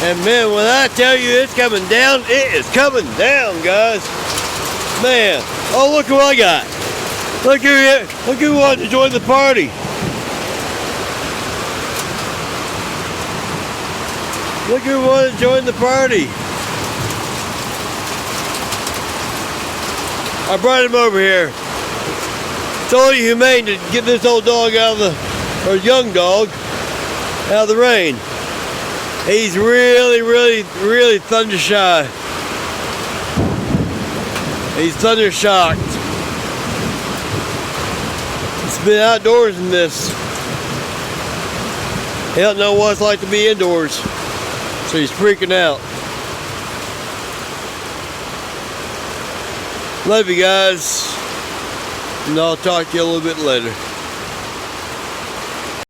And man, when I tell you it's coming down, it is coming down, guys. Man, oh look what I got. Look who wanted to join the party. Look who wanted to join the party. I brought him over here. It's only humane to get this old dog out of the, or young dog, out of the rain. He's really thunder shy. He's thunder shocked. He's been outdoors in this. He doesn't know what it's like to be indoors. So he's freaking out. Love you guys. And I'll talk to you a little bit later.